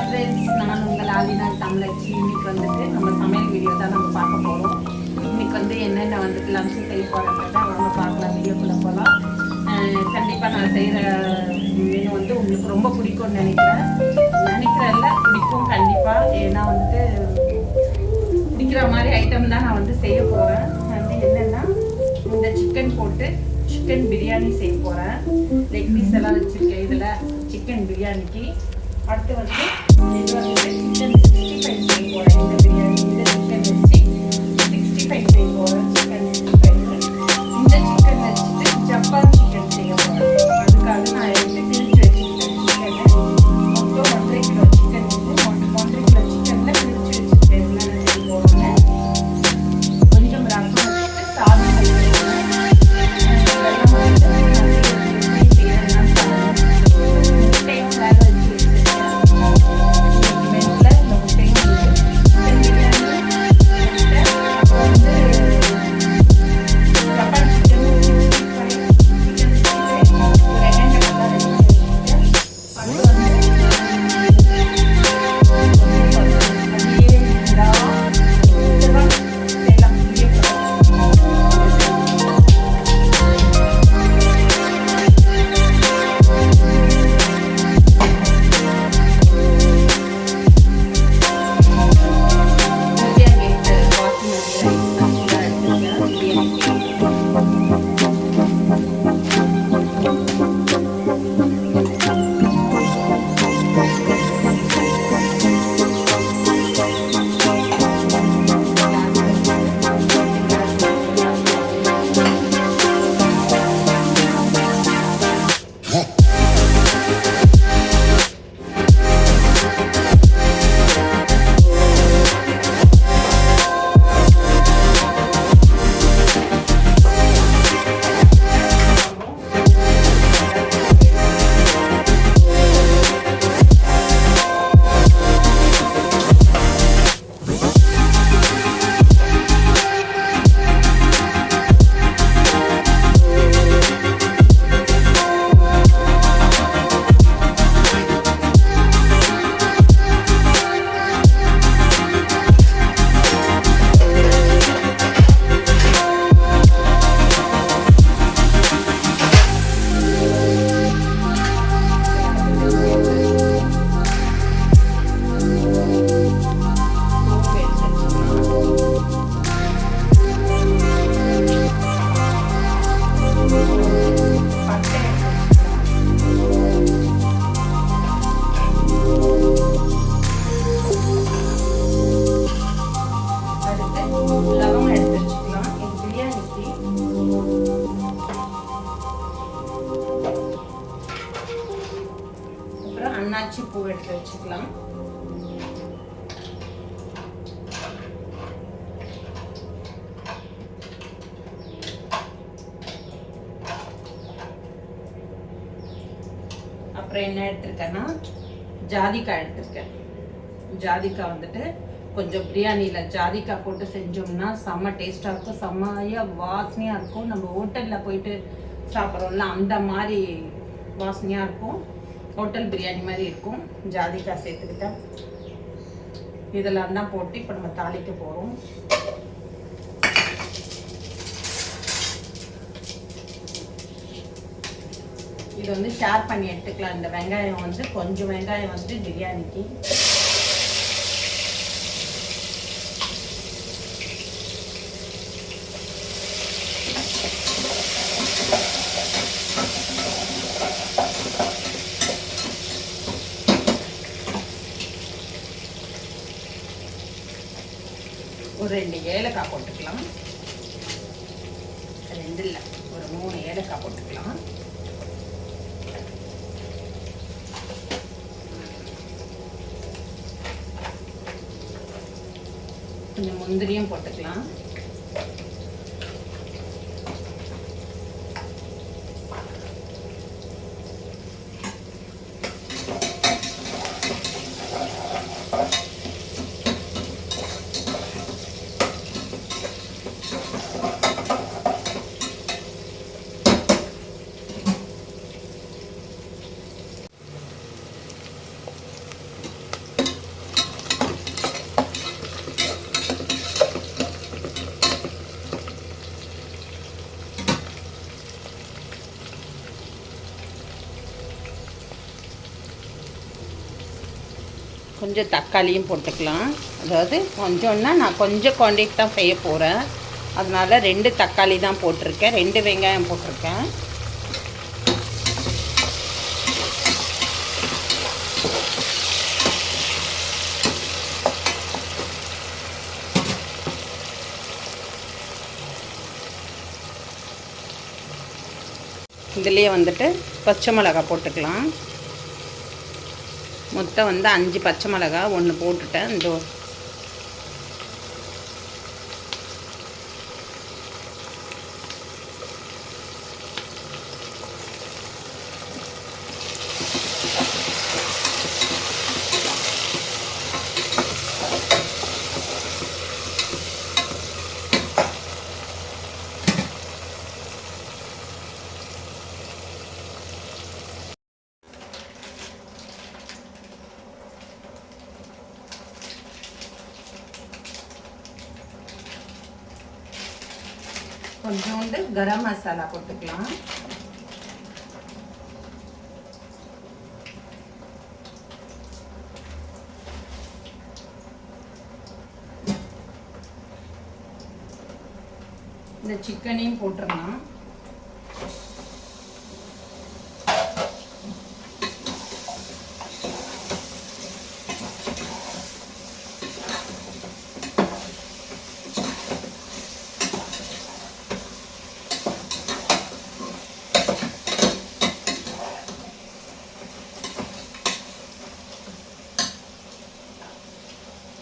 Friends, நான் உங்கள் ஆலினா தமிழச்சி. இன்னைக்கு வந்துட்டு நம்ம சமையல் வீடியோ தான் நம்ம பார்க்க போகிறோம். இன்னைக்கு வந்து என்னென்ன வந்துட்டு லஞ்சு செய்ய போகிறோன்றதை அவங்க பார்க்கலாம், வீடியோக்குள்ளே போகலாம். கண்டிப்பாக நான் செய்கிற மீன் வந்து உங்களுக்கு ரொம்ப பிடிக்கும்னு நினைக்கிறேன்ல, பிடிக்கும் கண்டிப்பாக. ஏன்னா வந்துட்டு பிடிக்கிற மாதிரி ஐட்டம் தான் நான் வந்து செய்ய போகிறேன். வந்து என்னென்னா, இந்த சிக்கன் போட்டு சிக்கன் பிரியாணி செய்ய போகிறேன். லெக் பீஸ் எல்லாம் வச்சுருக்கேன் இதில் சிக்கன் பிரியாணிக்கு. அடுத்து வந்து இது வந்து சிக்கன் 65 செய்ய போகிறேன். இந்த பிரியாணி இந்த சிக்கன் வச்சு 65 செய்ய போகிறேன். சிக்கன் 65 இந்த சிக்கன் வச்சுட்டு ஜப்பான் சிக்கன் செய்ய போகிறேன். அதுக்காக நான் எடுத்து பிரித்து வச்சுருக்கேன். சிக்கனை மொத்தம் 1.5 கிலோ சிக்கன் வந்து 1.5 கிலோ சிக்கனில் பிரித்து வச்சுருக்கேன். என்னென்ன செய்ய போகிறோன்னு கொஞ்சம் ரசம் வச்சுட்டு சாதம் செய்யணும். வெள்ளம் வந்து அன்னாச்சி பூ எடுத்து வச்சுக்கலாம். அப்புறம் என்ன எடுத்திருக்கேன்னா, ஜாதிக்காய் எடுத்திருக்கேன். ஜாதிக்காய் வந்துட்டு கொஞ்சம் பிரியாணியில் ஜாதிக்காய் போட்டு செஞ்சோம்னா செம்ம டேஸ்டாக இருக்கும், செம்மையாக வாசனையாக இருக்கும். நம்ம ஹோட்டலில் போயிட்டு சாப்பிட்றோம்ல, அந்த மாதிரி வாசனையாக இருக்கும். ஹோட்டல் பிரியாணி மாதிரி இருக்கும். ஜாதிக்காய் சேர்த்துக்கிட்டேன். இதெல்லாம் தான் போட்டு இப்போ நம்ம தாளிக்க போகிறோம். இது வந்து ஷேர் பண்ணி எடுத்துக்கலாம். இந்த வெங்காயம் வந்து கொஞ்சம் வெங்காயம் வந்து பிரியாணிக்கு. ஒரு 2 ஏலக்காய் போட்டுக்கலாம். 2 இல்லை, ஒரு 3 ஏலக்காய் போட்டுக்கலாம். கொஞ்சம் முந்திரியும் போட்டுக்கலாம். கொஞ்சம் தக்காளியும் போட்டுக்கலாம். அதாவது கொஞ்சம்னா நான் கொஞ்சம் குவான்டிட்டி தான் செய்ய போகிறேன், அதனால் 2 தக்காளி தான் போட்டிருக்கேன், 2 வெங்காயம் போட்டிருக்கேன். இதுலேயே வந்துட்டு பச்சை மிளகா போட்டுக்கலாம். மொத்தம் வந்து 5 பச்சை மிளகா, 1 போட்டுட்டேன். இந்த கொஞ்சோண்டு கரம் மசாலா போட்டுக்கலாம். இந்த சிக்கனையும் போட்டுடலாம்.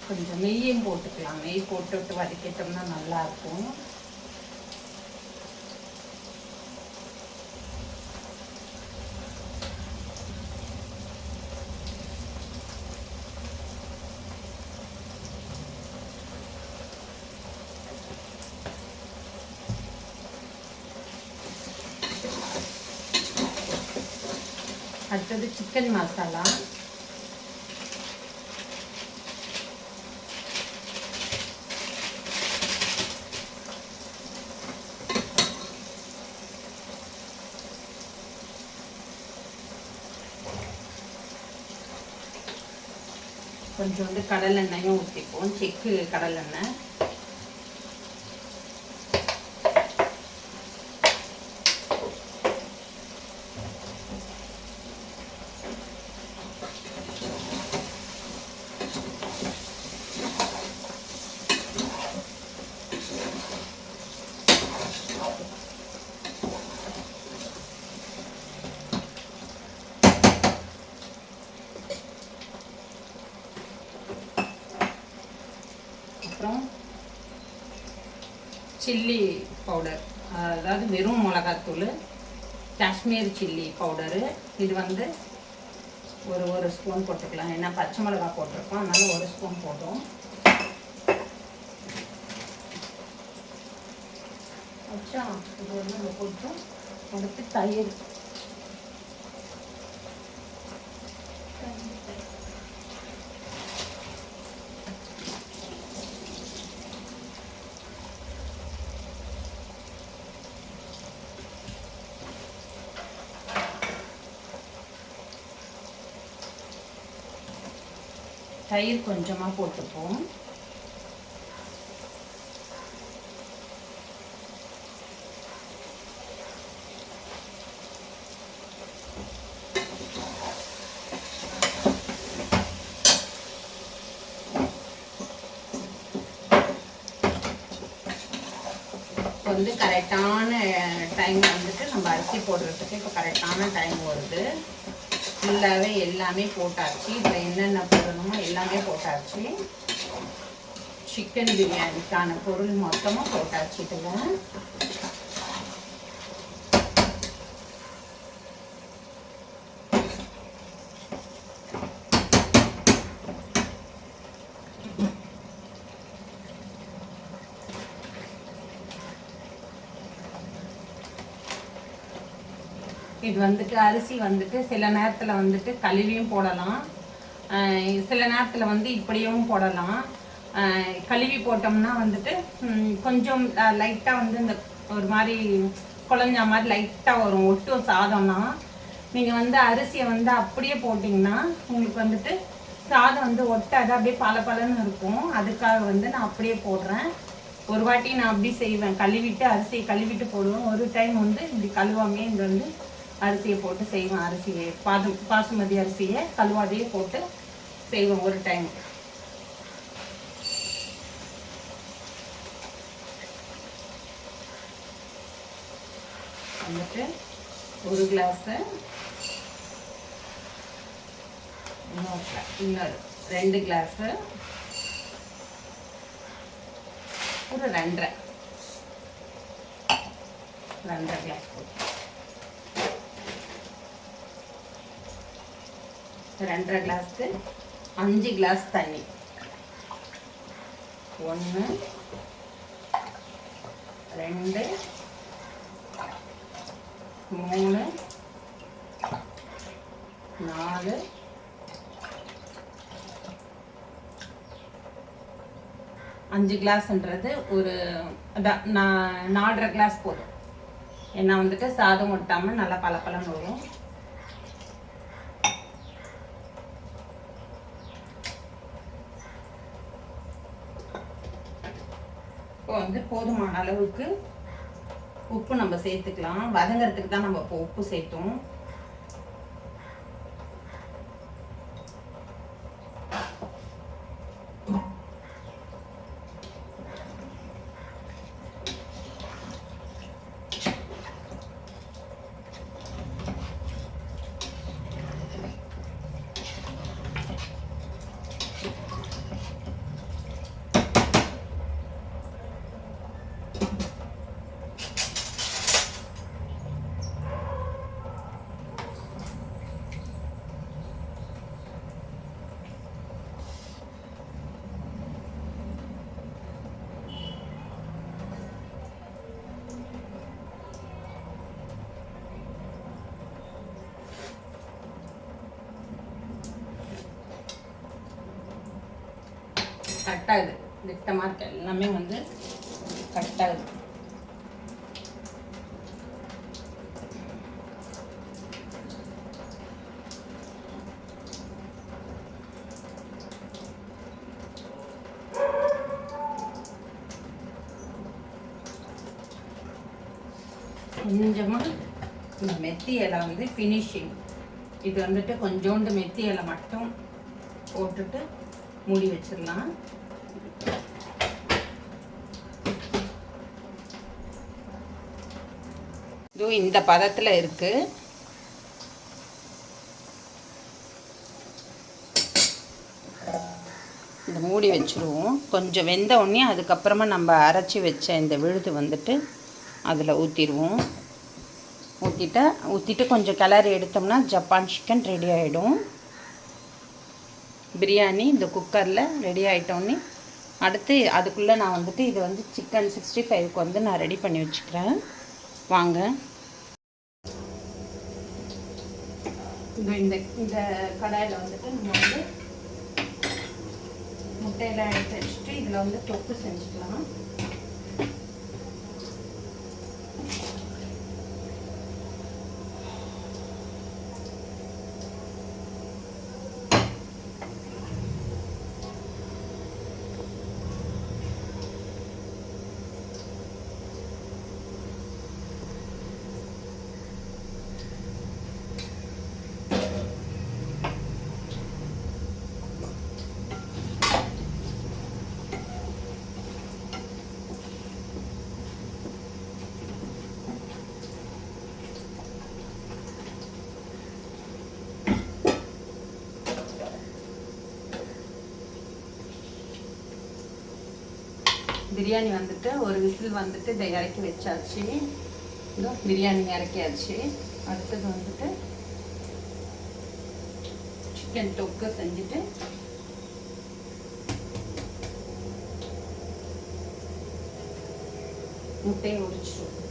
கொஞ்சம் நெய்யும் போட்டுக்கலாம். நெய் போட்டு வதக்கிட்டோம்னா நல்லா இருக்கும். அடுத்தது சிக்கன் மசாலா. கொஞ்சோண்டு கடலெண்ணெயும் ஊற்றிப்போம், செக்கு கடலெண்ணெய். அப்புறம் சில்லி பவுடர், அதாவது வெறும் மிளகாத்தூள், காஷ்மீர் சில்லி பவுடரு. இது வந்து ஒரு ஸ்பூன் போட்டுக்கலாம். ஏன்னா பச்சை மிளகா போட்டிருக்கோம், அதனால 1 ஸ்பூன் போட்டோம். வச்சா இது வந்து நம்ம போட்டோம். அடுத்து தயிர். தயிர் கொஞ்சமாக போட்டுப்போம். வந்து கரெக்டான டைம் வந்துட்டு நம்ம அரிசி போடுறதுக்கு இப்போ கரெக்டான டைம் வருது. ஃபுல்லாகவே எல்லாமே போட்டாச்சு. இதில் என்னென்ன போடணுமோ எல்லாமே போட்டாச்சு. சிக்கன் பிரியாணிக்கான பொருள் மொத்தமாக போட்டாச்சு. இதில் இது வந்துட்டு அரிசி வந்துட்டு சில நேரத்தில் வந்துட்டு கழுவியும் போடலாம், சில நேரத்தில் வந்து இப்படியும் போடலாம். கழுவி போட்டோம்னா வந்துட்டு கொஞ்சம் லைட்டாக வந்து இந்த ஒரு மாதிரி குழஞ்ச மாதிரி லைட்டாக வரும், ஒட்டும் சாதம்னா. நீங்கள் வந்து அரிசியை வந்து அப்படியே போட்டிங்கன்னா உங்களுக்கு வந்துட்டு சாதம் வந்து ஒட்டாது, அப்படியே பளபளன்னு இருக்கும். அதுக்காக வந்து நான் அப்படியே போடுறேன். ஒரு வாட்டி நான் அப்படி செய்வேன், கழுவிட்டு அரிசியை கழுவிட்டு போடுவேன். ஒரு டைம் வந்து இப்படி கழுவாமே இங்கே வந்து அரிசியை போட்டு செய்வேன். அரிசியை பாசுமதி அரிசியை கழுவாதையே போட்டு செய்வேன் ஒரு டைம். வந்துட்டு ஒரு கிளாஸு, இன்னொரு 2 கிளாஸு, ஒரு 2.5 கிளாஸ் போட்டு 2.5 கிளாஸ்க்கு 5 கிளாஸ் தண்ணி. 1 2 3 4 5 கிளாஸ்ன்றது ஒரு அதான் நான் 4.5 கிளாஸ் போதும். ஏன்னா வந்துட்டு சாதம் ஒட்டாமல் நல்லா பளபளன்னு வரும். இப்போ வந்து போதுமான அளவுக்கு உப்பு நம்ம சேர்த்துக்கலாம். வதங்கிறதுக்கு தான் நம்ம இப்போ உப்பு சேர்த்தோம். கட்டாகுது, திட்டமாக இருக்கு, எல்லாமே வந்து கட்டாகுது. கொஞ்சமாக இந்த மெத்தி இலை வந்து ஃபினிஷிங். இது வந்துட்டு கொஞ்சோண்டு மெத்தி இலை மட்டும் போட்டுட்டு மூடி வச்சிடலாம். இதோ இந்த பதத்தில் இருக்கு. இந்த மூடி வச்சுருவோம். கொஞ்சம் வெந்த உடனே அதுக்கப்புறமா நம்ம அரைச்சி வச்ச இந்த விழுது வந்துட்டு அதில் ஊற்றிடுவோம். ஊற்றிட்டு கொஞ்சம் கிளறி எடுத்தோம்னா ஜப்பான் சிக்கன் ரெடி ஆகிடும். பிரியாணி இந்த குக்கரில் ரெடி ஆகிட்டோன்னே அடுத்து அதுக்குள்ளே நான் வந்துட்டு இது வந்து சிக்கன் 65க்கு வந்து நான் ரெடி பண்ணி வச்சுக்கிறேன். வாங்க. இந்த கடாயில் வந்துட்டு நம்ம வந்து முட்டையெல்லாம் எடுத்து வச்சுட்டு இதில் வந்து தொக்கு செஞ்சுக்கலாம். பிரியாணி வந்துட்டு ஒரு விசில் வந்துட்டு இதை இறக்கி வச்சாச்சு. இதோ பிரியாணி இறக்கியாச்சு. அடுத்தது வந்துட்டு சிக்கன் தொக்கு செஞ்சுட்டு முட்டையை உரிச்சிடும்.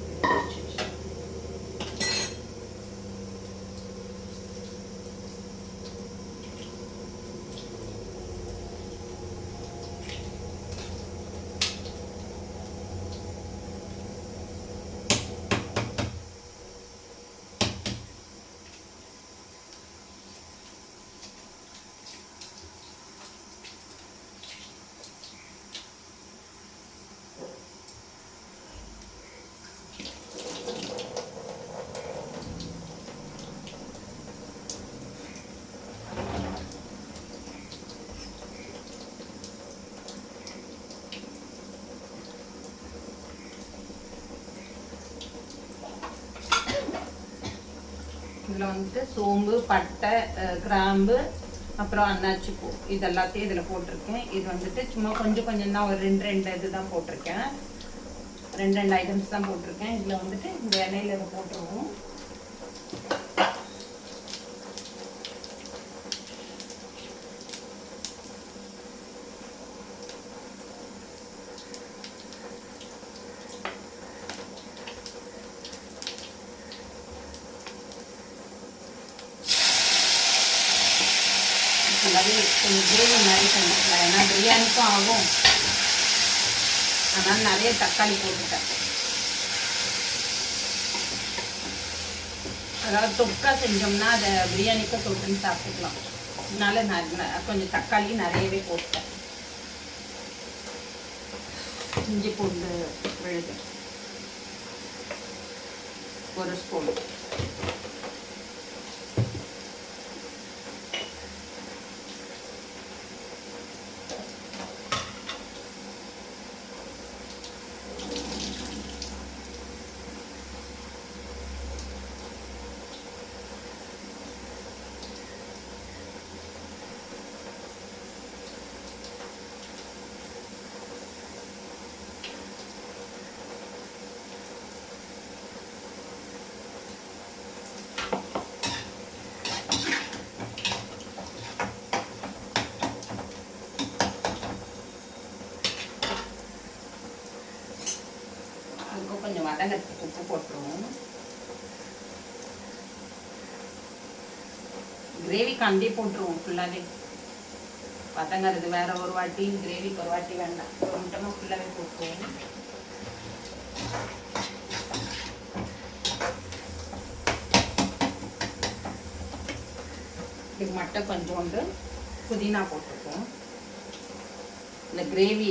இதில் வந்துட்டு சோம்பு, பட்டை, கிராம்பு, அப்புறம் அன்னாச்சி பூ இது எல்லாத்தையும் இதில் போட்டிருக்கேன். இது வந்துட்டு சும்மா கொஞ்சம் கொஞ்சம் தான், ஒரு 2 இது தான் போட்டிருக்கேன். 2 ஐட்டம்ஸ் தான் போட்டிருக்கேன். இதில் வந்துட்டு இந்த எண்ணெயில் இதை போட்டுருவோம். ஃபுல்லாகவே கொஞ்சம் கிரேவி மாதிரி செஞ்சுக்கலாம், ஏன்னா பிரியாணிக்கும் ஆகும். அதனால் நிறைய தக்காளி போட்டுட்டேன். அதாவது தொக்கா செஞ்சோம்னா அதை பிரியாணிக்கும் தொட்டுன்னு சாப்பிட்டுக்கலாம். அதனால கொஞ்சம் தக்காளி நிறையவே போட்டேன். இஞ்சி பூண்டு விழுது 1 ஸ்பூன், கொஞ்சம் வதங்கிறதுக்கு உப்பு போட்டுருவோம். கிரேவி கண்டி போட்டுருவோம் ஃபுல்லாகவே. வதங்கிறது வேற ஒரு வாட்டி, கிரேவிக்கு ஒரு வாட்டி வேண்டாம், ஒரு முட்டமாக ஃபுல்லாகவே போட்டுருவோம். இது மட்டும் கொஞ்சோண்டு புதினா போட்டுருக்கோம். இந்த கிரேவி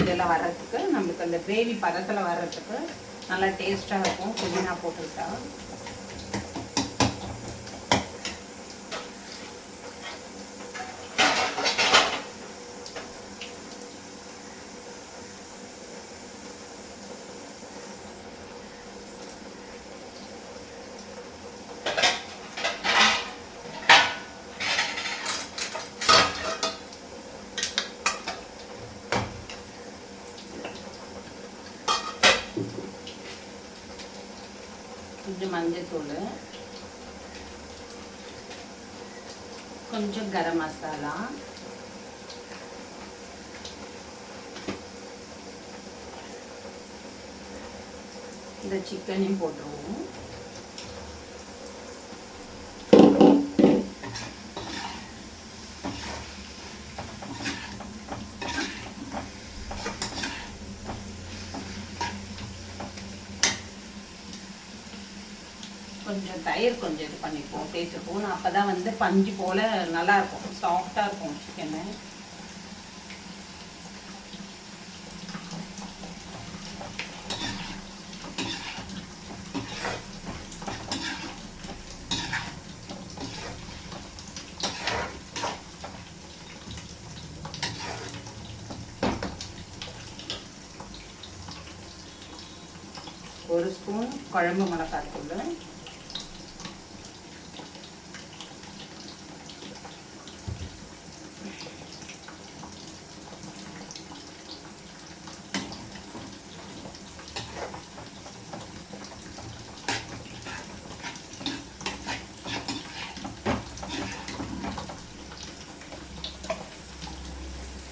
இதெல்லாம் வர்றதுக்கு, நம்மளுக்கு அந்த கிரேவி பதத்தில் வர்றதுக்கு நல்லா டேஸ்ட்டாக இருக்கும் புதினா போட்டுக்கிட்டா. கொஞ்சம் மஞ்சத்தூள், கொஞ்சம் கரம் மசாலா, இந்த சிக்கனையும் போட்டுருவோம். கொஞ்சம் தயிர் கொஞ்சம் இது பண்ணிப்போம், சேர்த்துப்போம். அப்போ தான் வந்து பஞ்சு போல் நல்லாயிருக்கும், சாஃப்டாக இருக்கும் சிக்கனு. ஒரு ஸ்பூன் குழம்பு மிளகாய்த்தூள்,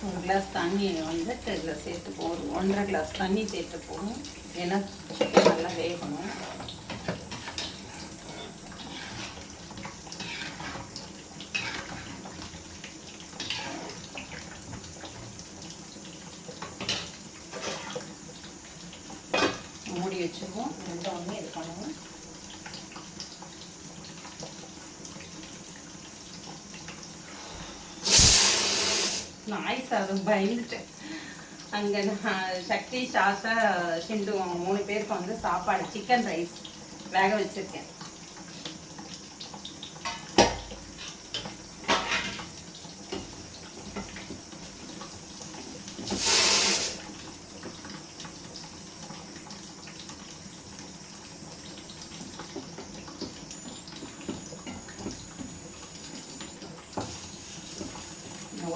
ஒரு கிளாஸ் தண்ணி வந்துட்டு இதில் சேர்த்துப்போம். ஒரு 1.5 கிளாஸ் தண்ணி சேர்த்துப்போம், ஏன்னா நல்லா வேகணும். மூடி வச்சுப்போம், ரெண்டும் இது பண்ணுவோம். நாய் சாதம் பயந்துட்டேன். அங்கே சக்தி, சாசா, சிண்டு 3 பேருக்கு வந்து சாப்பாடு சிக்கன் ரைஸ் வேக வச்சுருக்கேன்.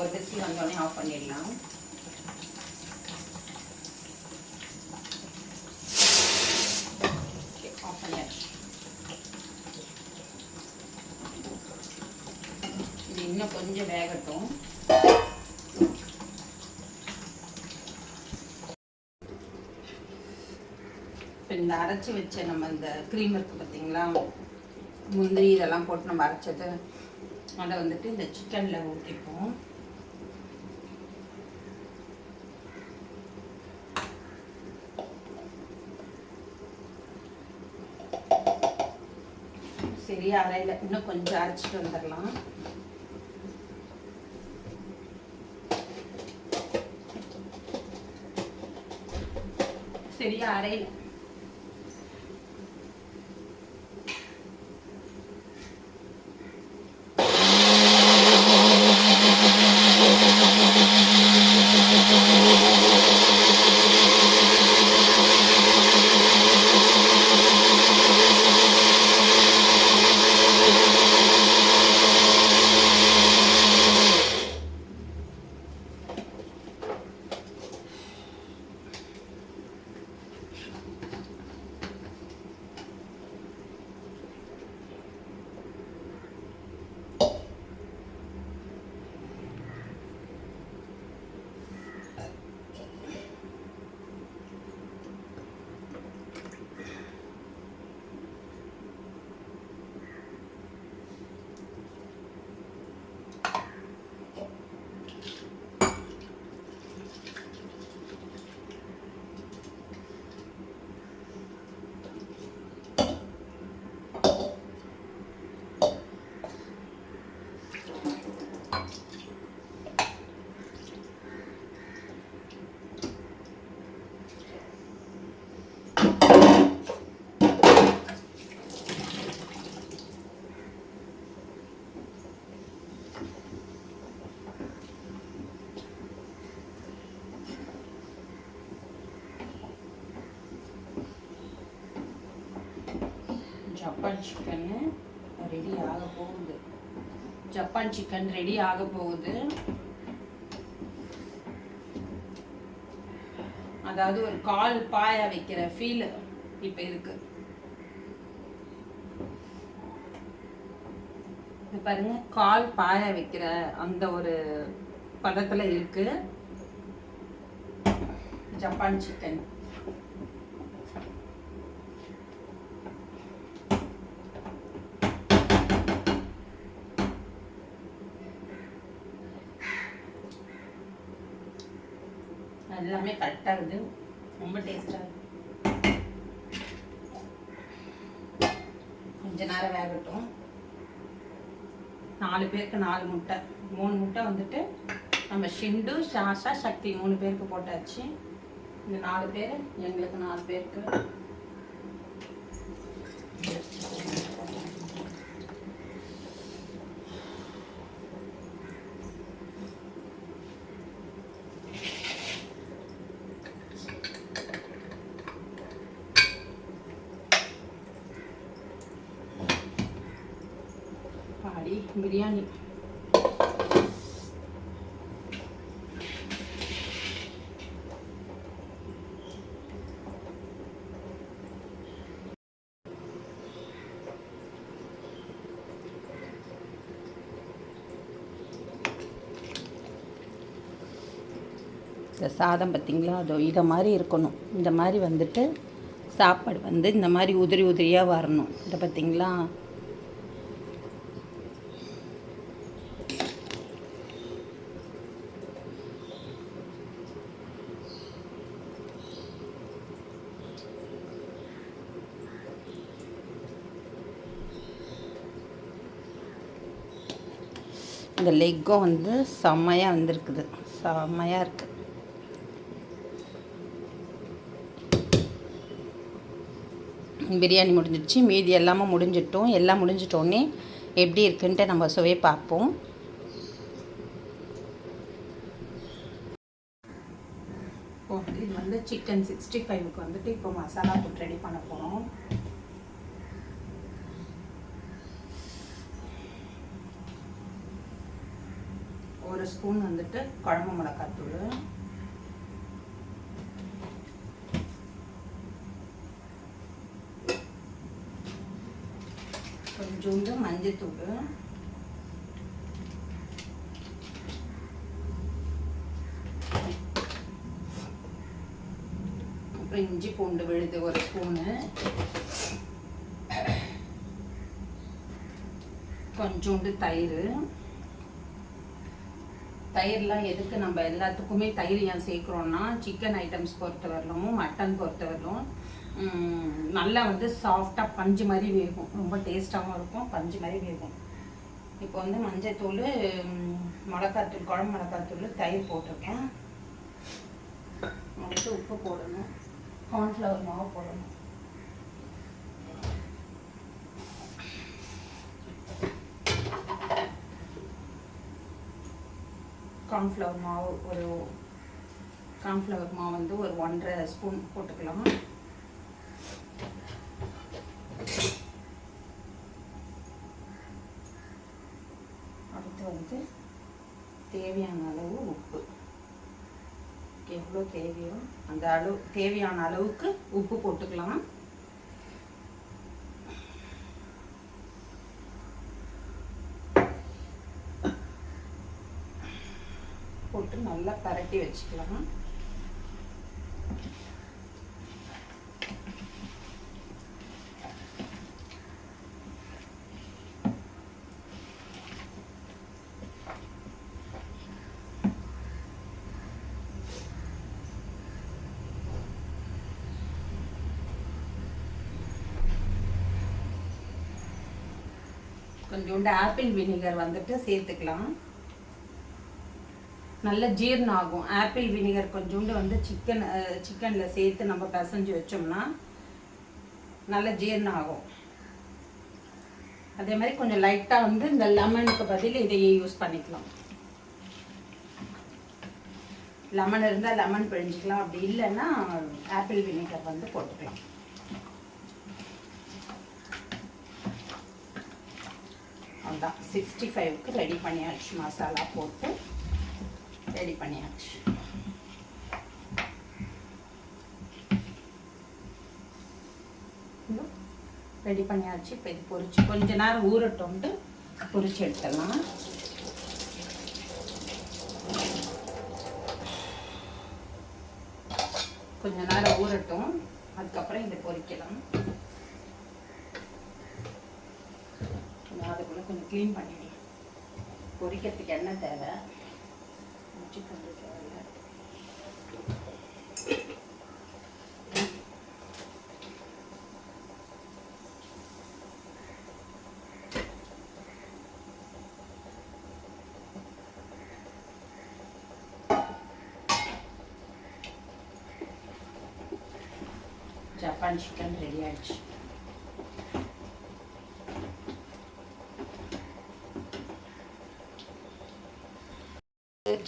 ஒரு விசில் வந்தோடனே ஆஃப் பண்ணிடலாம். ஆஃப் பண்ணியாச்சு. இது இன்னும் கொஞ்சம் வேகட்டும். இப்போ இந்த அரைச்சி வச்ச நம்ம இந்த க்ரீம் இருக்குது பார்த்தீங்களா, முந்திரி இதெல்லாம் போட்டு நம்ம அரைச்சது, அதை வந்துட்டு இந்த சிக்கனில் ஊற்றிப்போம். சரியா அரையில் இன்னும் கொஞ்சம் அரைச்சிட்டு வந்துடலாம். சரியா அரையில் ஜப்பான் சிக்கன் ரெடி ஆக போகுது. ஜப்பான் சிக்கன் ரெடி ஆக போகுது. அதாவது ஒரு கால் பாயா வைக்கிற ஃபீல் இப்ப இருக்கு. பாருங்க, கால் பாயா வைக்கிற அந்த ஒரு பதத்துல இருக்கு ஜப்பான் சிக்கன். எல்லாமே கரெக்டாக இருக்குது, ரொம்ப டேஸ்டாக இருக்குது. கொஞ்ச நேரம் வேகட்டும். 4 பேருக்கு 4 முட்டை, 3 முட்டை வந்துட்டு நம்ம ஷிண்டு, ஷாஷா, சக்தி 3 பேருக்கு போட்டாச்சு. இந்த 4 பேர் எங்களுக்கு 4 பேருக்கு. பிரியாணி இந்த சாதம் பார்த்திங்களா, அதோ இதை மாதிரி இருக்கணும். இந்த மாதிரி வந்துட்டு சாப்பாடு வந்து இந்த மாதிரி உதிரி உதிரியாக வரணும். இதை பார்த்திங்களா, இந்த லெக்கும் வந்து செம்மையாக வந்திருக்குது, செம்மையாக இருக்குது. பிரியாணி முடிஞ்சிடுச்சு, மீதி எல்லாமே முடிஞ்சிட்டோம். எல்லாம் முடிஞ்சிட்டோன்னே எப்படி இருக்குன்ட்டு நம்ம சுவையை பார்ப்போம். இது வந்து சிக்கன் 65க்கு வந்துட்டு இப்போ மசாலா போட்டு ரெடி பண்ண போகிறோம். 1 ஸ்பூன் வந்துட்டு குழம்பு மிளகாத்தூள், கொஞ்சோண்டு மஞ்சத்தூள், அப்புறம் இஞ்சி பூண்டு விழுது 1 ஸ்பூனு, கொஞ்சோண்டு தயிர். தயிர்லாம் எதுக்கு நம்ம எல்லாத்துக்குமே தயிர் ஏன் சேர்க்குறோன்னா, சிக்கன் ஐட்டம்ஸ் பொறுத்த வரலும் மட்டன் பொறுத்த வரலும் நல்லா வந்து சாஃப்டாக பஞ்சு மாதிரி வேகும், ரொம்ப டேஸ்ட்டாகவும் இருக்கும், பஞ்சு மாதிரி வேகும். இப்போ வந்து மஞ்சத்தூள், மிளகாத்தூள், குழம்பு மிளகாத்தூள், தயிர் போட்டிருக்கேன். அடுத்து உப்பு போடணும், கார்ன்ஃப்ளவர் மாவு போடணும். கார்ன்ஃப்ளவர் மாவு வந்து ஒரு 1.5 ஸ்பூன் போட்டுக்கலாம். அடுத்து வந்து தேவையான அளவு உப்பு, எவ்வளோ தேவையோ அந்த அளவு, தேவையான அளவுக்கு உப்பு போட்டுக்கலாம். போட்டு நல்லா பரட்டி வச்சுக்கலாம். கொஞ்சோண்டு ஆப்பிள் வினிகர் வந்துட்டு சேர்த்துக்கலாம், நல்ல ஜீரணம் ஆகும். ஆப்பிள் வினிகர் கொஞ்சோண்டு வந்து சிக்கனில் சேர்த்து நம்ம பிசைஞ்சு வச்சோம்னா நல்ல ஜீரணம் ஆகும். அதே மாதிரி கொஞ்சம் லைட்டாக வந்து இந்த லெமனுக்கு பதில் இதையே யூஸ் பண்ணிக்கலாம். லெமன் இருந்தால் லெமன் பிழிஞ்சிக்கலாம், அப்படி இல்லைன்னா ஆப்பிள் வினிகர் வந்து போட்டுக்கலாம். அதான் 65க்கு ரெடி பண்ணியாச்சு, மசாலா போட்டு ரெடி பண்ணியாச்சு. ரெடி பண்ணியாச்சு. இப்போ இது பொரிச்சு கொஞ்ச நேரம் ஊறட்டோன்ட்டு பொரிச்சு எடுத்துடலாம். கொஞ்ச நேரம் ஊறட்டும், அதுக்கப்புறம் இதை பொரிக்கலாம். அதுக்குள்ள கொஞ்சம் க்ளீன் பண்ணிடலாம். பொரிக்கிறதுக்கு எண்ணெய் தேவை, சிக்கன் தேவையில்லை. ஜப்பான் சிக்கன் ரெடி ஆயிடுச்சு.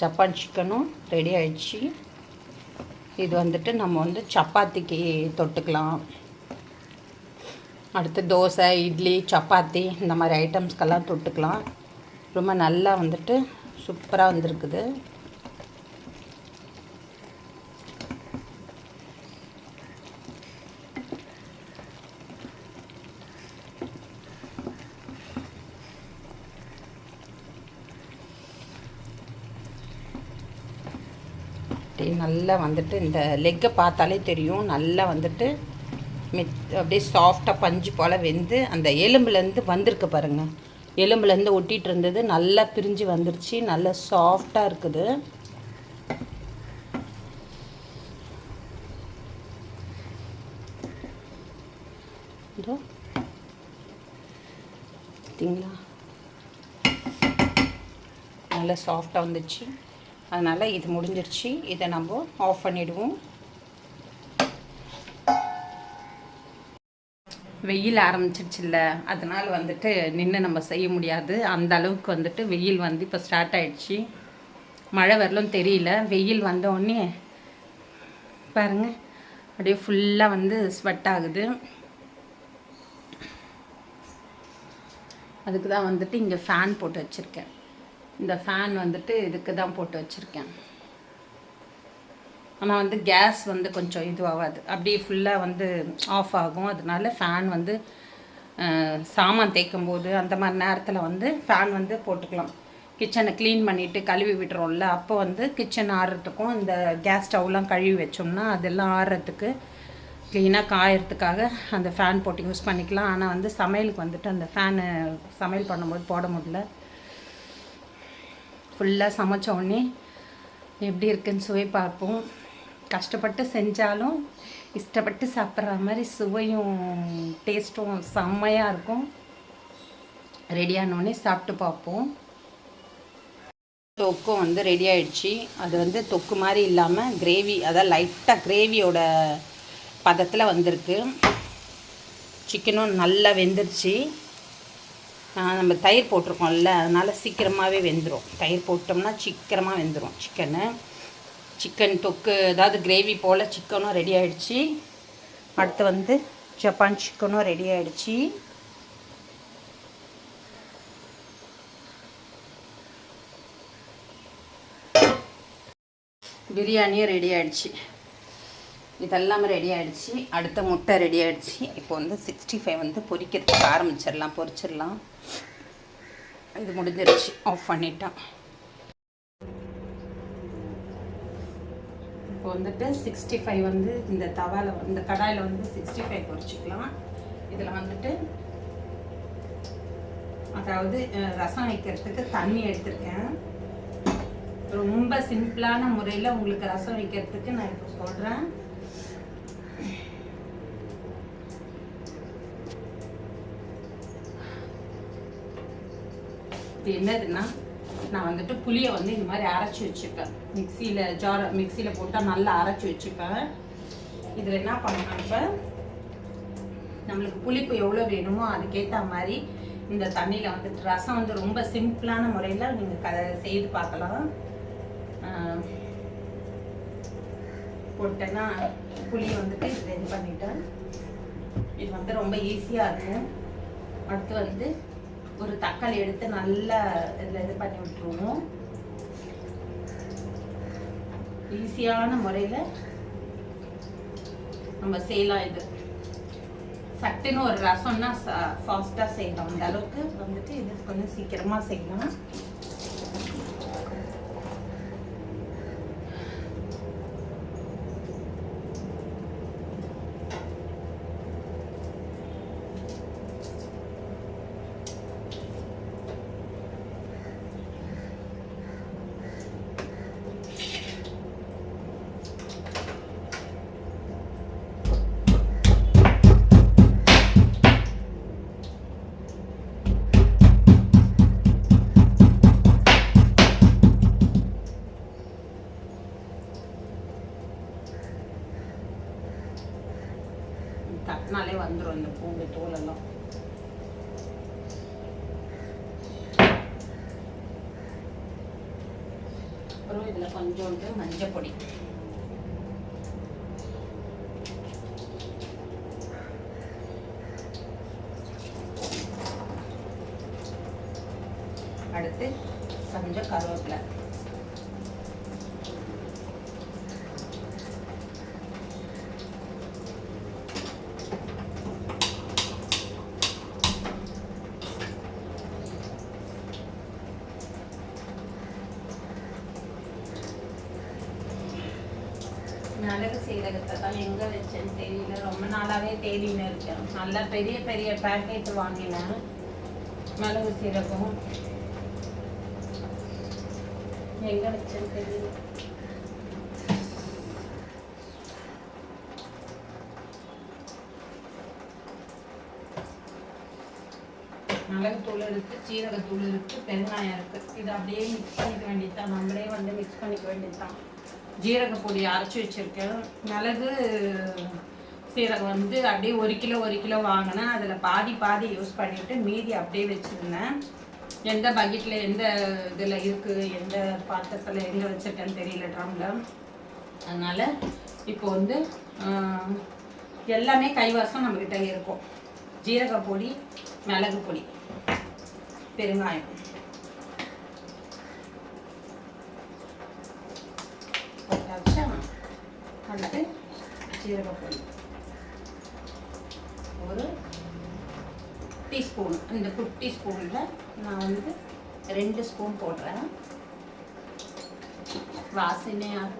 ஜப்பான் சிக்கனும் ரெடி ஆயிடுச்சு. இது வந்துட்டு நம்ம வந்து சப்பாத்திக்கு தொட்டுக்கலாம். அடுத்து தோசை, இட்லி, சப்பாத்தி இந்த மாதிரி ஐட்டம்ஸ்க்கெல்லாம் தொட்டுக்கலாம். ரொம்ப நல்லா வந்துட்டு சூப்பராக வந்திருக்குது. நல்லா வந்துட்டு இந்த லெக்கை பார்த்தாலே தெரியும், நல்லா வந்துட்டு அப்படியே சாஃப்டாக பஞ்சு போல் வெந்து அந்த எலும்புலேருந்து வந்திருக்கு பாருங்கள். எலும்புலேருந்து ஒட்டிகிட்டு இருந்தது நல்லா பிரிஞ்சு வந்துருச்சு, நல்லா சாஃப்டாக இருக்குது. பார்த்தீங்களா, நல்லா சாஃப்டாக வந்துச்சு. அதனால் இது முடிஞ்சிருச்சு. இதை நம்ம ஆஃப் பண்ணிவிடுவோம். வெயில் ஆரம்பிச்சிருச்சுல்ல, அதனால் வந்துட்டு நின்று நம்ம செய்ய முடியாது. அந்த அளவுக்கு வந்துட்டு வெயில் வந்து இப்போ ஸ்டார்ட் ஆகிடுச்சு. மழை வரலும் தெரியல. வெயில் வந்தோடனே பாருங்கள் அப்படியே ஃபுல்லாக வந்து ஸ்வெட் ஆகுது. அதுக்கு தான் வந்துட்டு இங்கே ஃபேன் போட்டு வச்சுருக்கேன். இந்த ஃபேன் வந்துட்டு இதுக்கு தான் போட்டு வச்சுருக்கேன். ஆனால் வந்து கேஸ் வந்து கொஞ்சம் இதுவாகாது, அப்படியே ஃபுல்லாக வந்து ஆஃப் ஆகும். அதனால ஃபேன் வந்து சாமான் தேய்க்கும் போது அந்த மாதிரி நேரத்தில் வந்து ஃபேன் வந்து போட்டுக்கலாம். கிச்சனை க்ளீன் பண்ணிவிட்டு கழுவி விட்டுறோம்ல, அப்போ வந்து கிச்சன் ஆறுறதுக்கும் இந்த கேஸ் ஸ்டவ்லாம் கழுவி வச்சோம்னா அதெல்லாம் ஆறுறதுக்கு க்ளீனாக காயறதுக்காக அந்த ஃபேன் போட்டு யூஸ் பண்ணிக்கலாம். ஆனால் வந்து சமையலுக்கு வந்துட்டு அந்த ஃபேனு சமையல் பண்ணும்போது போட முடியல. ஃபுல்லாக சமைச்ச உடனே எப்படி இருக்குன்னு சுவை பார்ப்போம். கஷ்டப்பட்டு செஞ்சாலும் இஷ்டப்பட்டு சாப்பிட்ற மாதிரி சுவையும் டேஸ்ட்டும் செம்மையாக இருக்கும். ரெடியானோடனே சாப்பிட்டு பார்ப்போம். தொக்கும் வந்து ரெடி ஆகிடுச்சு. அது வந்து தொக்கு மாதிரி இல்லாமல் கிரேவி, அதாவது லைட்டாக கிரேவியோட பதத்தில் வந்திருக்கு. சிக்கனும் நல்லா வெந்துருச்சு. நம்ம தயிர் போட்டிருக்கோம்ல, அதனால் சீக்கிரமாகவே வெந்துடும். தயிர் போட்டோம்னா சீக்கிரமாக வெந்துடும் சிக்கனு. சிக்கன் தொக்கு அதாவது கிரேவி போல் சிக்கனும் ரெடி ஆகிடுச்சு. அடுத்து வந்து ஜப்பான் சிக்கனும் ரெடி ஆகிடுச்சு. பிரியாணியும் ரெடி ஆகிடுச்சு. இதெல்லாமே ரெடி ஆகிடுச்சு. அடுத்த முட்டை ரெடி ஆகிடுச்சு. இப்போ வந்து 65 வந்து பொரிக்கிறதுக்கு ஆரம்பிச்சிடலாம், பொரிச்சிடலாம். இது முடிஞ்சிருச்சு, ஆஃப் பண்ணிட்டேன். இப்போ வந்துட்டு 65 வந்து இந்த தவாவில் இந்த கடாயில் வந்து 65 பொரிச்சிக்கலாம். இதில் வந்துட்டு அதாவது ரசம் வைக்கிறதுக்கு தண்ணி எடுத்துருக்கேன். ரொம்ப சிம்பிளான முறையில் உங்களுக்கு ரசம் வைக்கிறதுக்கு நான் இப்போ சொல்கிறேன். இது என்னதுன்னா, நான் வந்துட்டு புளியை வந்து இந்த மாதிரி அரைச்சி வச்சுப்பேன். மிக்சியில் போட்டால் நல்லா அரைச்சி வச்சுப்பேன். இதில் என்ன பண்ணணும், இப்போ நம்மளுக்கு புளிப்பு எவ்வளோ வேணுமோ அதுக்கேற்ற மாதிரி இந்த தண்ணியில் வந்துட்டு ரசம் வந்து ரொம்ப சிம்பிளான முறையில் நீங்கள் செய்து பார்க்கலாம். போட்டேன்னா புளியை வந்துட்டு ரெடி பண்ணிட்டேன். இது வந்து ரொம்ப ஈஸியாக இருக்கும். அடுத்து வந்து ஒரு தக்காளி எடுத்து நல்லா இதில் இது பண்ணி விட்டுருவோம். ஈஸியான முறையில் நம்ம செய்யலாம். இது சட்டுன்னு ஒரு ரசம்னா ஃபாஸ்ட்டாக செய்யலாம். அந்த அளவுக்கு வந்துட்டு இது கொஞ்சம் சீக்கிரமாக செய்யலாம். தட்டினாலே வந்துடும் இந்த பூண்டு தோலெல்லாம். அப்புறம் இதில் கொஞ்சோண்டு மஞ்சள் பொடி, அடுத்து கொஞ்சம் கருவேப்பிலை, மிளகு சீரகத்தை தான் எங்கே வச்சேன்னு தெரியல. ரொம்ப நாளாகவே தேடின்னு இருக்கேன். நல்லா பெரிய பெரிய பேக்கெட் வாங்கினேன் மிளகு சீரகம். எங்கே வச்சேன்னு தெரியல. மிளகுத்தூள் இருக்குது, சீரகத்தூள் இருக்குது, பெருங்காயம் இருக்குது. இது அப்படியே மிக்ஸ் பண்ணிக்க வேண்டியதுதான். நம்மளே வந்து மிக்ஸ் பண்ணிக்க வேண்டியதுதான். ஜீரக பொடி அரைச்சி வச்சுருக்கேன். மிளகு சீரகம் வந்து அப்படியே 1 கிலோ வாங்கினேன். அதில் பாதி யூஸ் பண்ணிவிட்டு மீதி அப்படியே வச்சுருந்தேன். எந்த பக்கெட்டில் எந்த இதில் இருக்குது, எந்த பாத்திரத்தில் எங்கே வச்சுருக்கேன்னு தெரியல, ட்ரம்மில். அதனால் இப்போ வந்து எல்லாமே கைவாசம் நம்மக்கிட்ட இருக்கும். ஜீரக பொடி, மிளகு பொடி, பெருங்காயம், ஜீரகப்பொடி ஒரு டீஸ்பூன். இந்த குட்டி ஸ்பூனில் நான் வந்து 2 ஸ்பூன் போடுறேன். வாசனையாக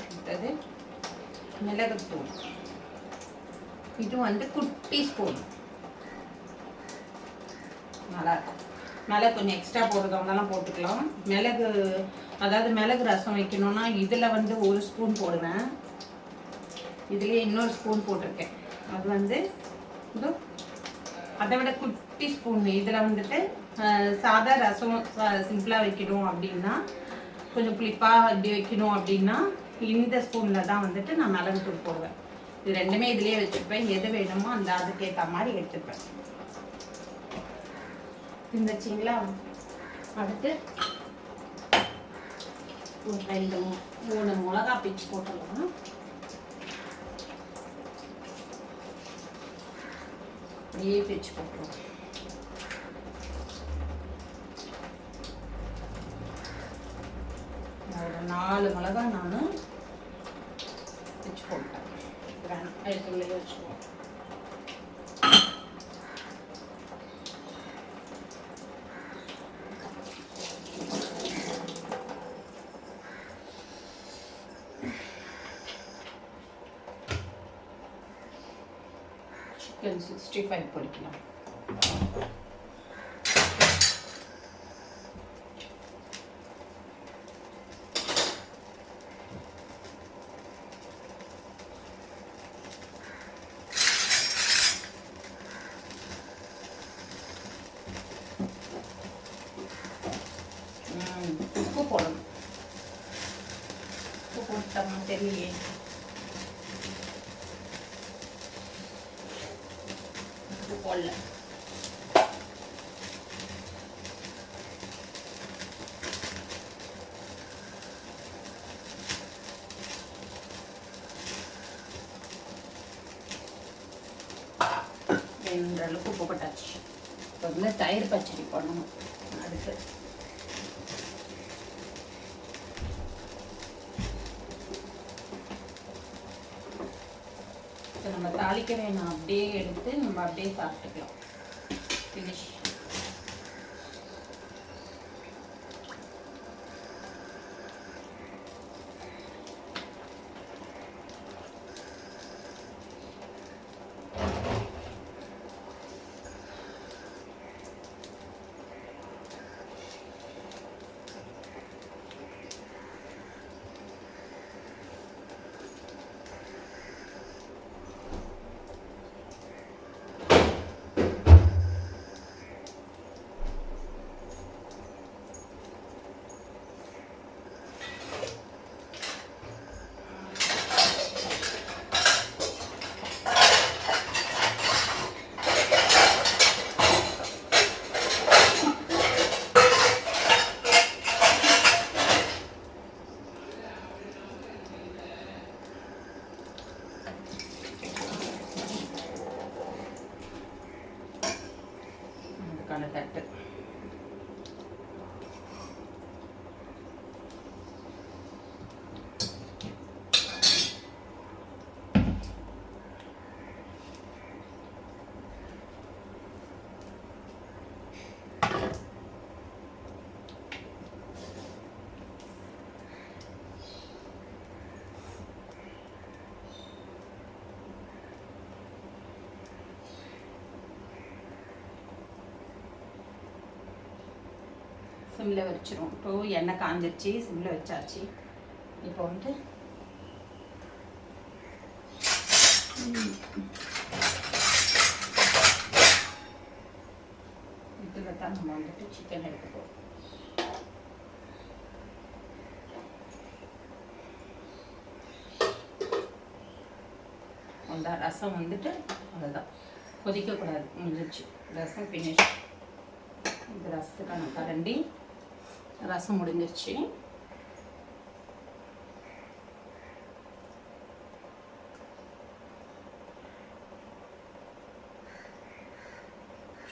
அடுத்தது மிளகுத்தூள். இது வந்து குட்டி ஸ்பூன். நல்லா இருக்கும். மிளகு கொஞ்சம் எக்ஸ்ட்ரா போடுறதவங்கலாம் போட்டுக்கலாம். மிளகு அதாவது மிளகு ரசம் வைக்கணும்னா இதில் வந்து 1 ஸ்பூன் போடுவேன். இதுலேயே இன்னொரு ஸ்பூன் போட்டிருக்கேன். அது வந்து இது அதை விட குட்டி ஸ்பூன். இதில் வந்துட்டு சாதா ரசம் சிம்பிளாக வைக்கணும் அப்படின்னா, கொஞ்சம் புளிப்பாக இப்படி வைக்கணும் அப்படின்னா இந்த ஸ்பூனில் தான் வந்துட்டு நான் மிளகுத்தூள் போடுவேன். இது ரெண்டுமே இதுலேயே வச்சுப்பேன். எது வேணுமோ அந்த அதுக்கேற்ற மாதிரி எடுத்துப்பேன். இருந்துச்சிங்களா? அடுத்து ஒரு 2-3 மிளகா பிச்சு போட்டுடலாம். அப்படியே பிச்சு போட்டுருவோம். ஒரு 4 மிளகா நான் பிச்சு போட்டேன். எடுத்துள்ளே வச்சுக்குவோம். Chicken 65 பொரிக்கலாம். உப்பு போடணும். உப்பு போட்டோம்னா தெரியலையே. உப்பு போடல. அளவுக்கு உப்பு போட்டாச்சு. இப்போ வந்து தயிர் பச்சடி பண்ணணும். அடுத்து நம்ம தாளிக்க வேணாம், அப்படியே எடுத்து நம்ம அப்படியே சாப்பிட்டுக்கலாம். ஃபினிஷ். தட்டு சிம்மில் வச்சிரும். இப்போ எண்ணெய் காஞ்சிருச்சு, சிம்மில் வச்சாச்சு. இப்போ வந்து இதில் தான் நம்ம வந்துட்டு சிக்கன் எடுத்துப்போம். அந்த ரசம் வந்துட்டு அதுதான் கொதிக்கக்கூடாது, முடிஞ்சிச்சு. ரசம் ஃபினிஷ். இந்த ரசத்துக்கான கரண்டி, ரசம் முடிஞ்சிருச்சு.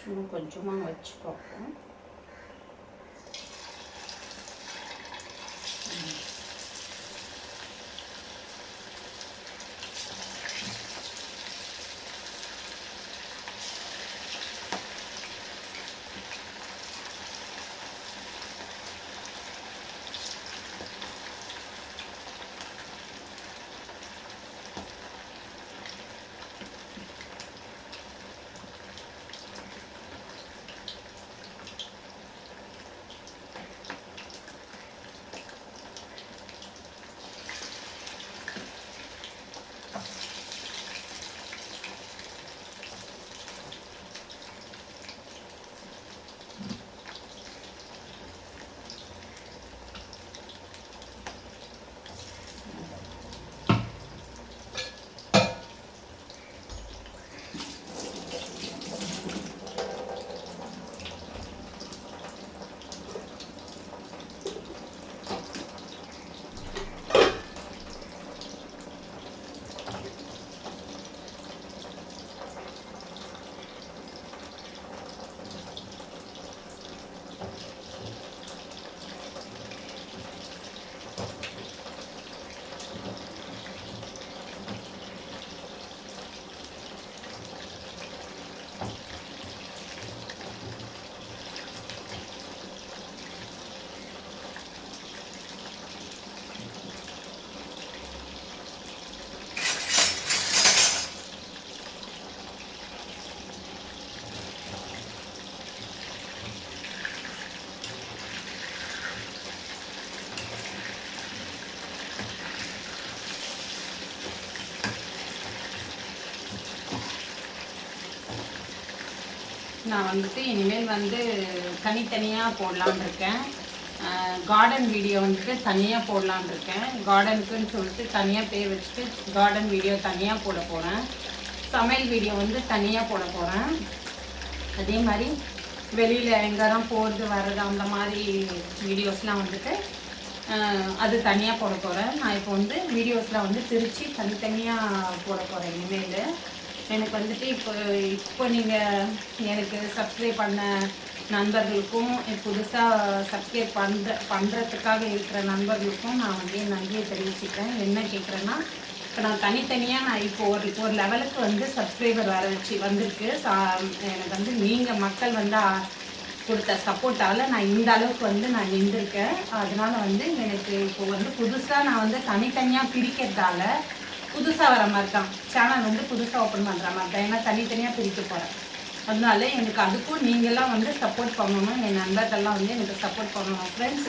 சும்மா கொஞ்சமாக வச்சுக்கோங்க. நான் வந்துட்டு இனிமேல் வந்து தனித்தனியாக போடலான்னு இருக்கேன். கார்டன் வீடியோ வந்துட்டு தனியாக போடலான்னு இருக்கேன். கார்டனுக்குன்னு சொல்லிட்டு தனியாக பேர் வச்சுட்டு கார்டன் வீடியோ தனியாக போட போகிறேன். சமையல் வீடியோ வந்து தனியாக போட போகிறேன். அதே மாதிரி வெளியில் எங்கேதான் போகிறது வர்றது அந்த மாதிரி வீடியோஸ்லாம் வந்துட்டு அது தனியாக போட போகிறேன். நான் இப்போ வந்து வீடியோஸ்லாம் வந்து பிரித்து தனித்தனியாக போட போகிறேன் இனிமேல். எனக்கு வந்துட்டு இப்போ நீங்கள் எனக்கு சப்ஸ்கிரைப் பண்ண நண்பர்களுக்கும் புதுசாக சப்ஸ்கிரைப் பண்ணுறதுக்காக இருக்கிற நண்பர்களுக்கும் நான் வந்து என் நன்றியை தெரிவிச்சுக்கிறேன். என்ன கேட்குறேன்னா, இப்போ நான் தனித்தனியாக நான் இப்போ ஒரு லெவலுக்கு வந்து சப்ஸ்கிரைபர் வந்திருக்கு. எனக்கு வந்து நீங்கள் மக்கள் வந்து கொடுத்த சப்போர்ட்டால் நான் இந்த அளவுக்கு வந்து நான் நின்றுருக்கேன். அதனால் வந்து எனக்கு இப்போ வந்து புதுசாக நான் வந்து தனித்தனியாக பிரிக்கிறதால புதுசாக வர மாதிரி தான் சேனல் வந்து புதுசாக ஓப்பன் பண்ணுற மாதிரி தான். ஏன்னா தனித்தனியாக பிரிக்க போகிறேன். அதனால எனக்கு அதுக்கும் நீங்கள்லாம் வந்து சப்போர்ட் பண்ணணும். என் நண்பர்கள்லாம் வந்து எனக்கு சப்போர்ட் பண்ணணும். ஃப்ரெண்ட்ஸ்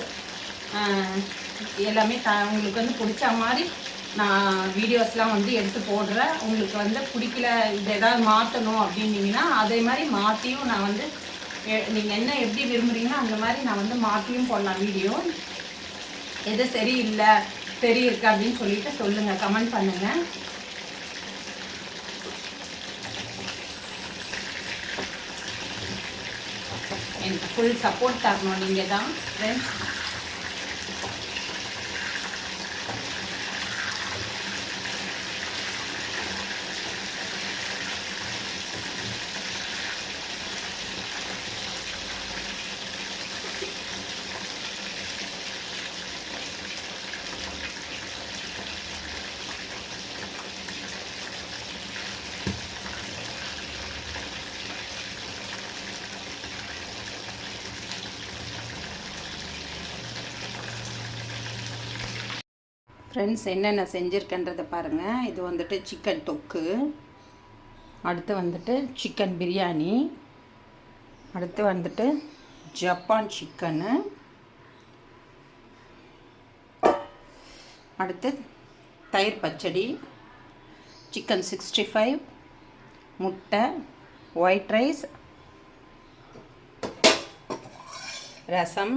எல்லாமே உங்களுக்கு வந்து பிடிச்ச மாதிரி நான் வீடியோஸ்லாம் வந்து எடுத்து போடுறேன். உங்களுக்கு வந்து பிடிக்கல, இது எதாவது மாற்றணும் அப்படின்னீங்கன்னா அதே மாதிரி மாற்றியும் நான் வந்து நீங்கள் என்ன எப்படி விரும்புகிறீங்களோ அந்த மாதிரி நான் வந்து மாற்றியும் போடலாம் வீடியோ. எது சரியில்லை சரி இருக்கு அப்படின்னு சொல்லிட்டு சொல்லுங்கள், கமெண்ட் பண்ணுங்கள். எனக்கு ஃபுல் சப்போர்ட் தரணும் நீங்கள் தான் ஃப்ரெண்ட்ஸ். ஃப்ரெண்ட்ஸ் என்னென்ன செஞ்சுருக்கேன்றதை பாருங்கள். இது வந்துட்டு சிக்கன் தொக்கு, அடுத்து வந்துட்டு சிக்கன் பிரியாணி, அடுத்து வந்துட்டு ஜப்பான் சிக்கனு, அடுத்து தயிர் பச்சடி, சிக்கன் 65, முட்டை, ஒயிட் ரைஸ், ரசம்.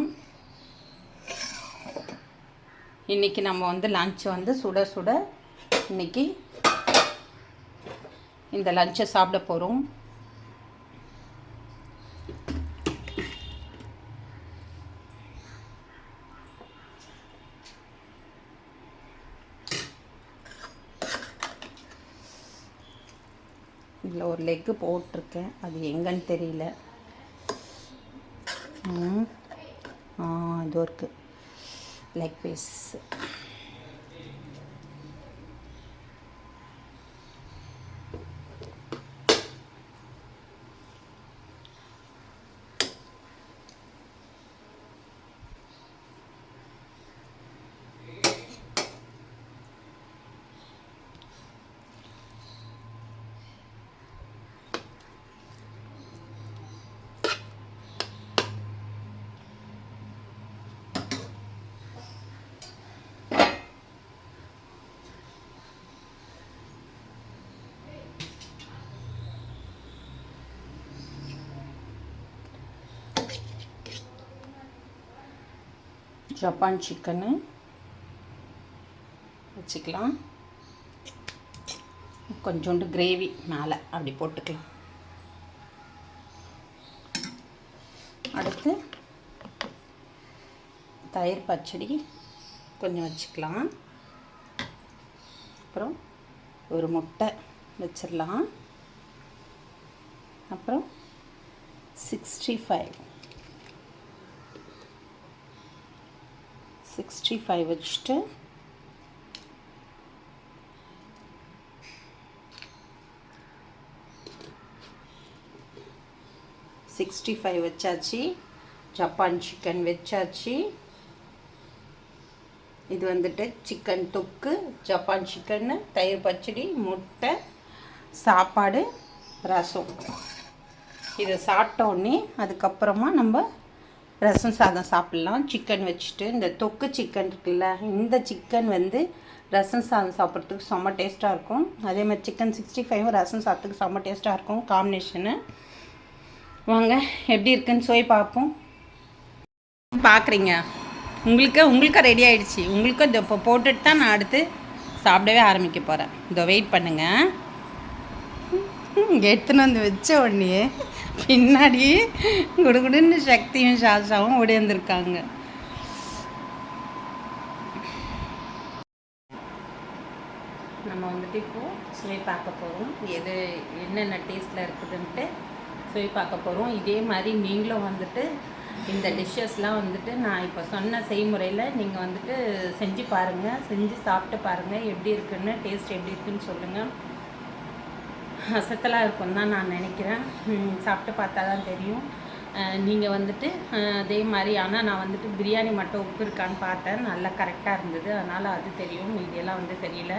இன்றைக்கி நம்ம வந்து லன்ச் வந்து சுட சுட இன்றைக்கி இந்த லன்ச்சை சாப்பிட போகிறோம். இதில் ஒரு லெக்கு போட்டிருக்கேன், அது எங்கன்னு தெரியல. இது இருக்குது லெக் பீஸ். ஜப்பான் சிக்கனு வச்சுக்கலாம். கொஞ்சோண்டு கிரேவி மேலே அப்படி போட்டுக்கலாம். அடுத்து தயிர் பச்சடி கொஞ்சம் வச்சுக்கலாம். அப்புறம் ஒரு முட்டை வச்சிடலாம். அப்புறம் 65 வச்சுட்டு வச்சாச்சு. ஜப்பான் சிக்கன் வச்சாச்சு. இது வந்துட்டு சிக்கன் தொக்கு, ஜப்பான் சிக்கன்னு, தயிர் பச்சடி, முட்டை, சாப்பாடு, ரசம். இதை சாப்பிட்டோடனே அதுக்கப்புறமா நம்ம ரசம் சாதம் சாப்பிட்லாம். சிக்கன் வச்சுட்டு இந்த தொக்கு சிக்கன் இருக்குல்ல, இந்த சிக்கன் வந்து ரசம் சாதம் சாப்பிட்றதுக்கு செம்ம டேஸ்ட்டாக இருக்கும். அதே மாதிரி சிக்கன் 65 ரசம் சாதத்துக்கு செம்ம டேஸ்ட்டாக இருக்கும் காம்பினேஷனு. வாங்க எப்படி இருக்குன்னு சுவை பார்ப்போம். பார்க்குறீங்க, உங்களுக்கா ரெடி ஆகிடுச்சி. உங்களுக்கும் இந்த இப்போ போட்டுட்டு தான் நான் அடுத்து சாப்பிடவே ஆரம்பிக்க போகிறேன். இதோ வெயிட் பண்ணுங்கள். எடுத்துன்னு வந்து வச்ச உடனே பின்னாடி குடுகுடுன்னு சக்தியும் சாசாவும் ஓடி வந்திருக்காங்க. நம்ம வந்துட்டு இப்போது சுவை பார்க்க போகிறோம். எது என்னென்ன டேஸ்ட்டில் இருக்குதுன்ட்டு சுவை பார்க்க போகிறோம். இதே மாதிரி நீங்களும் வந்துட்டு இந்த டிஷ்ஷஸ்லாம் வந்துட்டு நான் இப்போ சொன்ன செய்முறையில் நீங்கள் வந்துட்டு செஞ்சு பாருங்கள், செஞ்சு சாப்பிட்டு பாருங்கள். எப்படி இருக்குன்னு, டேஸ்ட் எப்படி இருக்குன்னு சொல்லுங்கள். அசத்தலாக இருக்குன்னு தான் நான் நினைக்கிறேன். சாப்பிட்டு பார்த்தா தான் தெரியும். நீங்கள் வந்துட்டு அதே மாதிரி, ஆனால் நான் வந்துட்டு பிரியாணி மட்டும் உப்பு இருக்கான்னு பார்த்தேன், நல்லா கரெக்டாக இருந்தது. அதனால் அது தெரியும், இதெல்லாம் வந்து தெரியல.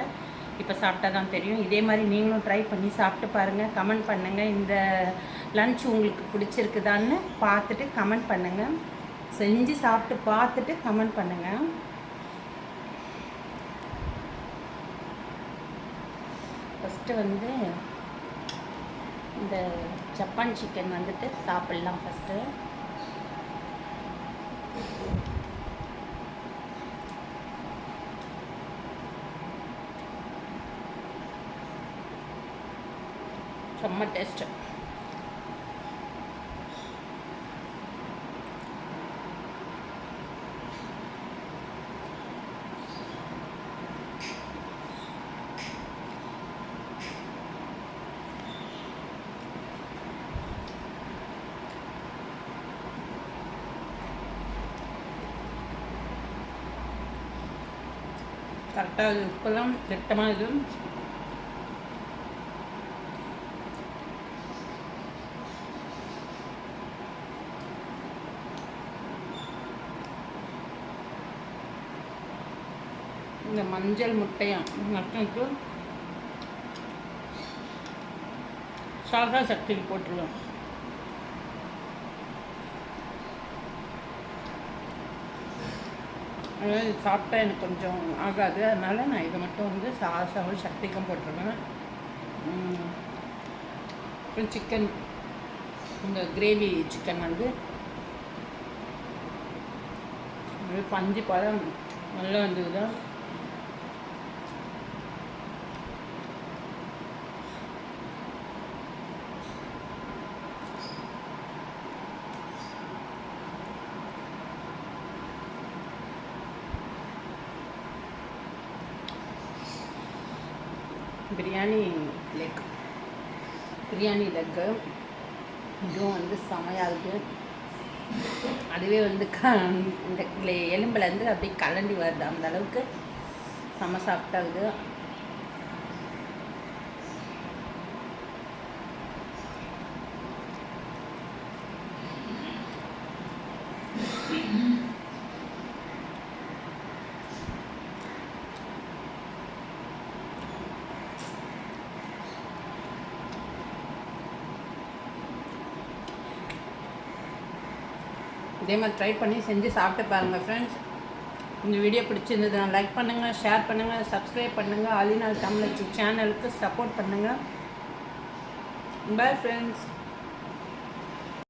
இப்போ சாப்பிட்டா தான் தெரியும். இதே மாதிரி நீங்களும் ட்ரை பண்ணி சாப்பிட்டு பாருங்கள், கமெண்ட் பண்ணுங்கள். இந்த லன்ச் உங்களுக்கு பிடிச்சிருக்குதான்னு பார்த்துட்டு கமெண்ட் பண்ணுங்கள். செஞ்சு சாப்பிட்டு பார்த்துட்டு கமெண்ட் பண்ணுங்கள். ஃபஸ்ட்டு வந்து இந்த ஜப்பான் சிக்கன் வந்துட்டு சாப்பிட்லாம். ஃபஸ்ட்டு செம்ம டேஸ்ட்டு. கரெக்டாக இது உப்பெல்லாம் திட்டமாக இது. இந்த மஞ்சள் முட்டையா நட்டுக்கு சாதா சக்திக்கு போட்டுருவேன். அதாவது சாப்பிட்டா எனக்கு கொஞ்சம் ஆகாது, அதனால் நான் இதை மட்டும் வந்து சாதாவும் சக்திக்கும் போட்டுருவேன். அப்புறம் சிக்கன், இந்த கிரேவி சிக்கன் வந்து பஞ்சு பழம் நல்லா வந்தது. பிரியாணி லெக்கு இதுவும் வந்து செமையாக இருக்குது. அதுவே வந்து இந்த எலும்புலேருந்து அப்படியே கலண்டி வருது, அந்த அளவுக்கு செம சாஃப்டாகுது. இதே மாதிரி ட்ரை பண்ணி செஞ்சு சாப்பிட்டு பாருங்கள் ஃப்ரெண்ட்ஸ். இந்த வீடியோ பிடிச்சிருந்ததுன்னா லைக் பண்ணுங்கள், ஷேர் பண்ணுங்கள், சப்ஸ்கிரைப் பண்ணுங்கள். ஆலினால் தமிழ் சேனலுக்கு சப்போர்ட் பண்ணுங்கள். Bye friends.